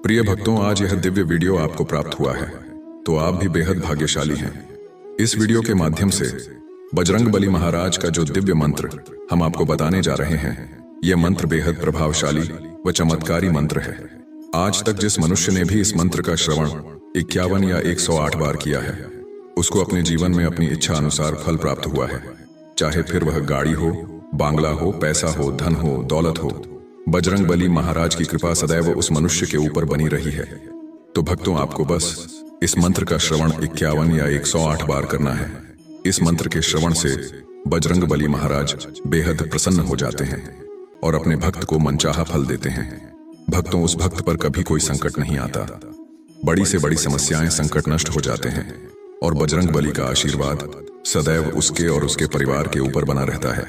प्रिय भक्तों, आज यह दिव्य वीडियो आपको प्राप्त हुआ है तो आप भी बेहद भाग्यशाली हैं। इस वीडियो के माध्यम से बजरंगबली महाराज का जो दिव्य मंत्र हम आपको बताने जा रहे हैं, यह मंत्र बेहद प्रभावशाली व चमत्कारी मंत्र है। आज तक जिस मनुष्य ने भी इस मंत्र का श्रवण 51 या 108 बार किया है, उसको अपने जीवन में अपनी इच्छा अनुसार फल प्राप्त हुआ है। चाहे फिर वह गाड़ी हो, बांग्ला हो, पैसा हो, धन हो, दौलत हो, बजरंगबली महाराज की कृपा सदैव उस मनुष्य के ऊपर बनी रही है। तो भक्तों, आपको बस इस मंत्र का श्रवण 51 या 108 बार करना है। इस मंत्र के श्रवण से बजरंगबली महाराज बेहद प्रसन्न हो जाते हैं और अपने भक्त को मनचाहा फल देते हैं। भक्तों, उस भक्त पर कभी कोई संकट नहीं आता। बड़ी से बड़ी समस्याएं, संकट नष्ट हो जाते हैं और बजरंगबली का आशीर्वाद सदैव उसके और उसके परिवार के ऊपर बना रहता है।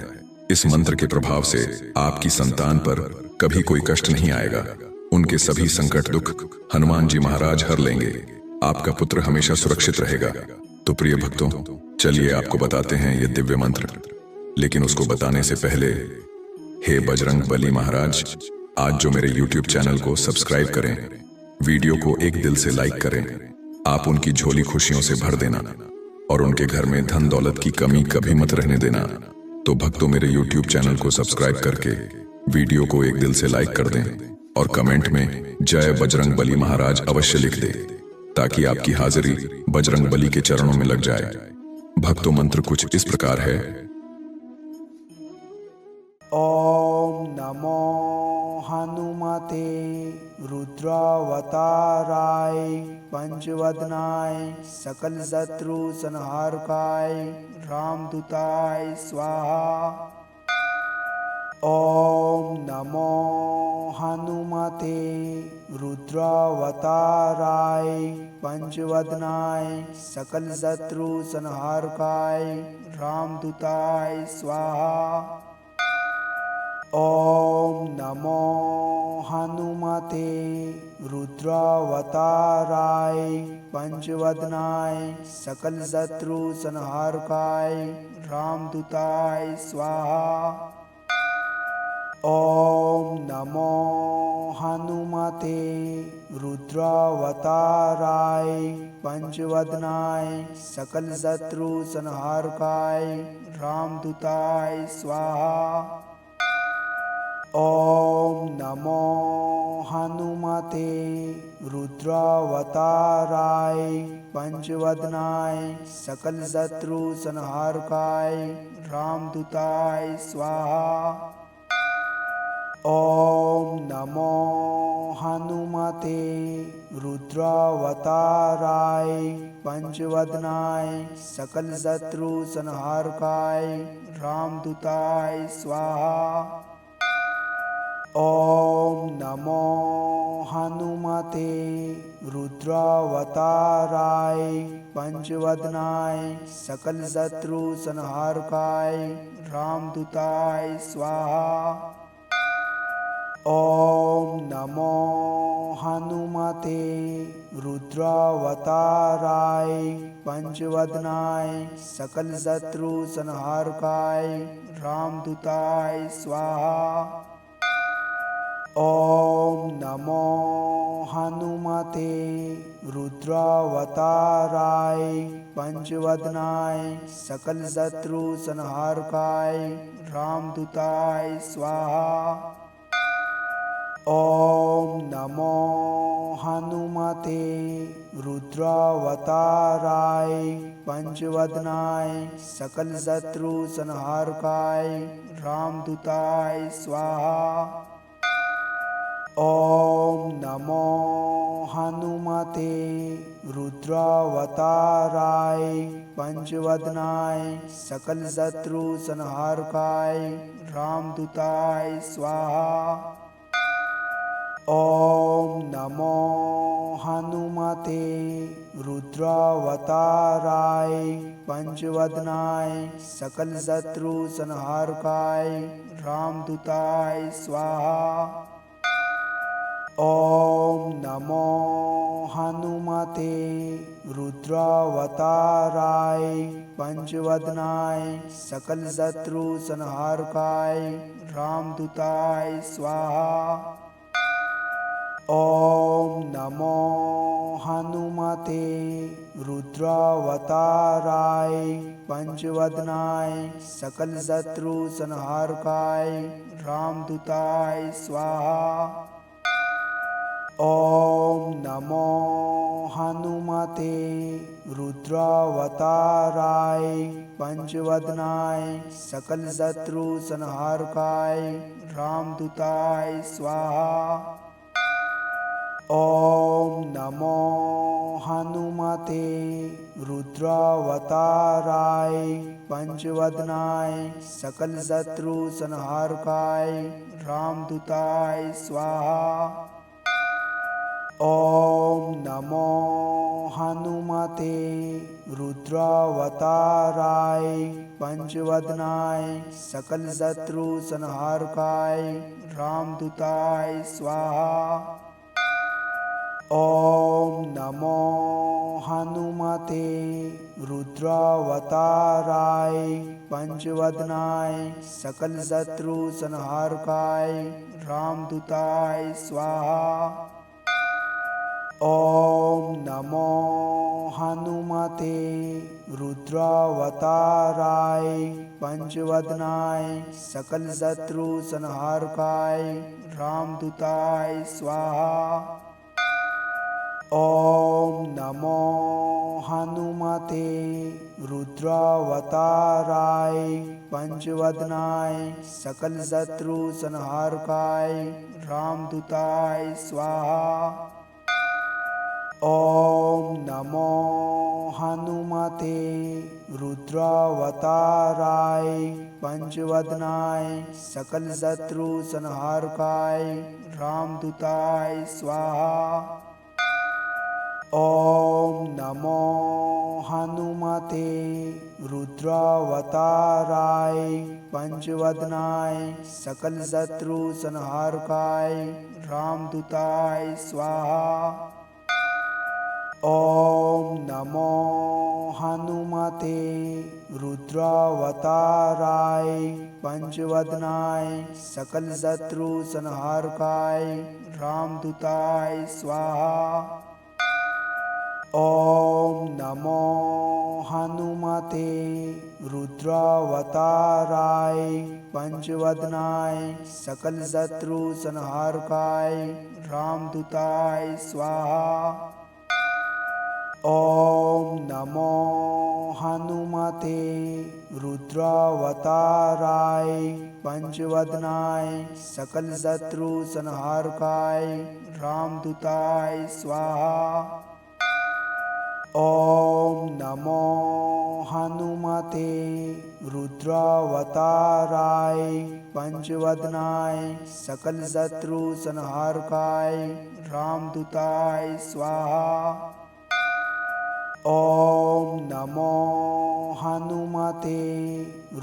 इस मंत्र के प्रभाव से आपकी संतान पर कभी कोई कष्ट नहीं आएगा। उनके सभी संकट दुख हनुमान जी महाराज हर लेंगे। आपका पुत्र हमेशा सुरक्षित रहेगा। तो प्रिय भक्तों, चलिए आपको बताते हैं ये दिव्य मंत्र। लेकिन उसको बताने से पहले, हे बजरंगबली महाराज, आज जो मेरे YouTube चैनल को सब्सक्राइब करें, वीडियो को एक दिल से लाइक करें। आप उनकी झोली खुशियों से भर देना और उनके घर में धन दौलत की कमी कभी मत रहने देना। तो भक्तों, मेरे YouTube चैनल को सब्सक्राइब करके वीडियो को एक दिल से लाइक कर दें और कमेंट में जय बजरंगबली महाराज अवश्य लिख दें, ताकि आपकी हाजिरी बजरंगबली के चरणों में लग जाए। भक्तों, मंत्र कुछ इस प्रकार है। ओम नमो हनुमते रुद्रावताराय पंचवदनाय सकल शत्रु संहारकाय रामदूताय स्वाहा। ओम नमो हनुमते रुद्रावताराय पंचवदनाय सकल शत्रु संहारकाय रामदूताय स्वाहा। ओम नमो हनुमते रुद्रावताराय पंचवदनाय सकल शत्रु संहारकाय रामदूताय स्वाहा। ओम नमो हनुमते रुद्रावताराय पंचवदनाय सकल शत्रु संहारकाय रामदूताय स्वाहा। ओम नमो हनुमते रुद्रावताराय पंचवदनाय सकल शत्रु संहारकाय रामदूताय स्वाहा। ओम नमो हनुमते रुद्रावताराय पंचवदनाय सकल शत्रु संहारकाय रामदूताय स्वाहा। ओम नमो हनुमते रुद्रावताराय पंचवदनाय सकल शत्रु संहारकाय रामदूताय स्वाहा। ओम नमो हनुमते रुद्रावताराय पंचवदनाय सकल शत्रु संहारकाय रामदूताय स्वाहा। ओम नमो हनुमते रुद्रावताराय पंचवदनाय सकल शत्रु संहारकाय रामदूताय स्वाहा। ओम नमो हनुमते रुद्रावताराय पंचवदनाय सकल शत्रु संहारकाय रामदूताय स्वाहा। ओम नमो हनुमते रुद्रावताराय पंचवदनाय सकल शत्रु संहारकाय रामदूताय स्वाहा। ओम नमो हनुमते रुद्रावताराय पंचवदनाय सकल शत्रु संहारकाय रामदूताय स्वाहा। ओम नमो हनुमते रुद्रावताराय पंचवदनाय सकल शत्रु संहारकाय रामदूताय स्वाहा। ॐ नमो हनुमते रुद्रावताराय पंचवदनाय सकलशत्रुसंहारकाय रामदूताय स्वाहा। ॐ नमो हनुमते रुद्रावताराय पंचवदनाय सकलशत्रुसंहारकाय रामदूताय स्वाहा। ॐ नमो हनुमते रुद्रावताराय पंचवदनाय सकलशत्रुसंहारकाय रामदूताय स्वाहा। ॐ नमो हनुमते रुद्रावताराय पंचवदनाय सकलशत्रुसंहारकाय रामदूताय स्वाहा। ॐ नमो हनुमते रुद्रावताराय पंचवदनाय सकलशत्रुसंहारकाय रामदूताय स्वाहा। ॐ नमो हनुमते रुद्रावताराय पंचवदनाय सकलशत्रुसंहारकाय रामदूताय स्वाहा। ॐ नमो हनुमते रुद्रावताराय पंचवदनाय सकलशत्रुसंहारकाय रामदूताय स्वाहा। ॐ नमो हनुमते रुद्रावताराय पंचवदनाय सकलशत्रुसंहारकाय रामदूताय स्वाहा। ॐ नमो हनुमते रुद्रावताराय पंचवदनाय सकलशत्रुसंहारकाय रामदूताय स्वाहा। ॐ नमो हनुमते रुद्रावताराय पंचवदनाय सकलशत्रुसंहारकाय रामदूताय स्वाहा। ॐ नमो हनुमते रुद्रावताराय पंचवदनाय सकलशत्रुसंहारकाय रामदूताय स्वाहा। ॐ नमो हनुमते रुद्रावताराय पंचवदनाय सकलशत्रुसंहारकाय रामदूताय स्वाहा। ॐ नमो हनुमते रुद्रावताराय पंचवदनाय सकलशत्रुसंहारकाय रामदूताय स्वाहा। ॐ नमो हनुमते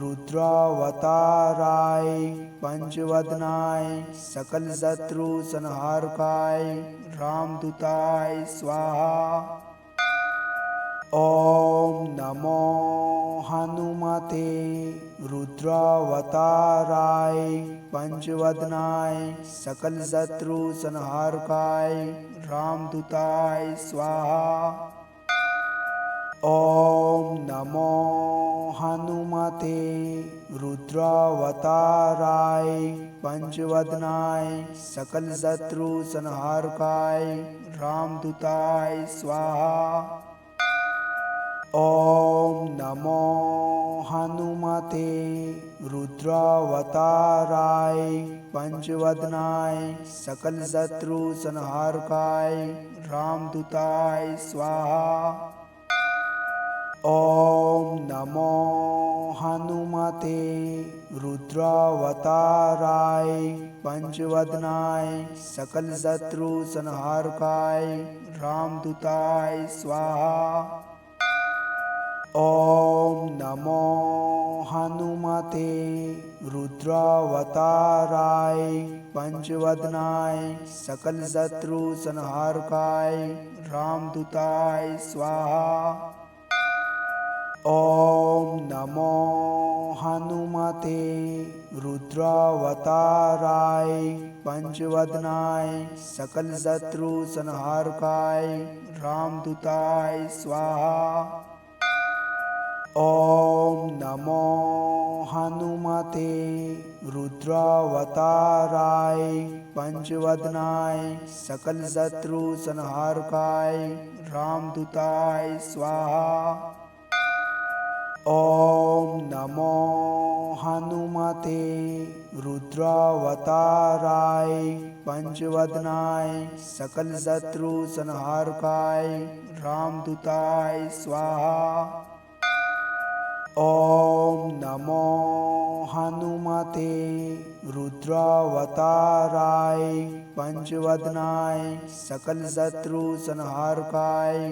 रुद्रावताराय पंचवदनाय सकलशत्रुसंहारकाय रामदूताय स्वाहा। ॐ नमो हनुमते रुद्रावताराय पंचवदनाय सकलशत्रुसंहारकाय रामदूताय स्वाहा। ॐ नमो हनुमते रुद्रावताराय पंचवदनाय सकलशत्रुसंहारकाय रामदूताय स्वाहा। ॐ नमो हनुमते रुद्रावताराय पंचवदनाय सकलशत्रुसंहारकाय रामदूताय स्वाहा। ॐ नमो हनुमते रुद्रावताराय पंचवदनाय सकलशत्रुसंहारकाय रामदूताय स्वाहा। ॐ नमो हनुमते रुद्रावताराय पंचवदनाय सकलशत्रुसंहारकाय रामदूताय स्वाहा। ॐ नमो हनुमते रुद्रावताराय पंचवदनाय सकल शत्रु संहारकाय रामदूताय स्वाहा। ॐ नमो हनुमते रुद्रावताराय पंचवदनाय सकल शत्रु संहारकाय रामदूताय स्वाहा। ॐ नमो हनुमते रुद्रावताराय पंचवदनाय सकल शत्रु संहारकाय रामदूताय स्वाहा। ॐ नमो हनुमते रुद्रावताराय पंचवदनाय सकल शत्रु संहारकाय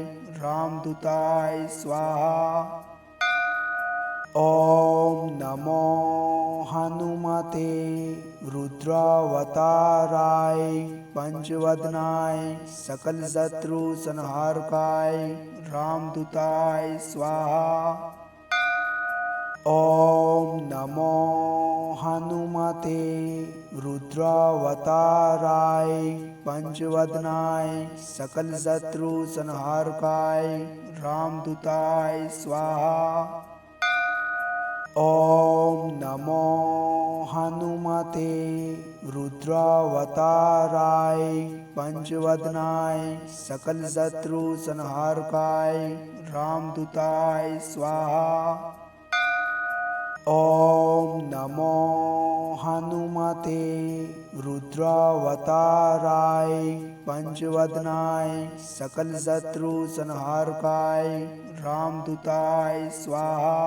रामदूताय स्वाहा। ॐ नमो हनुमते रुद्रावताराय पंचवदनाय सकल शत्रु संहारकाय रामदूताय स्वाहा। ॐ नमो हनुमते रुद्रावताराय पंचवदनाय सकल शत्रु संहारकाय रामदूताय स्वाहा। ॐ नमो हनुमते रुद्रावताराय पंचवदनाय सकल शत्रु संहारकाय रामदूताय स्वाहा। ॐ नमो हनुमते रुद्रावताराय पंचवदनाय सकल शत्रु संहारकाय रामदूताय स्वाहा।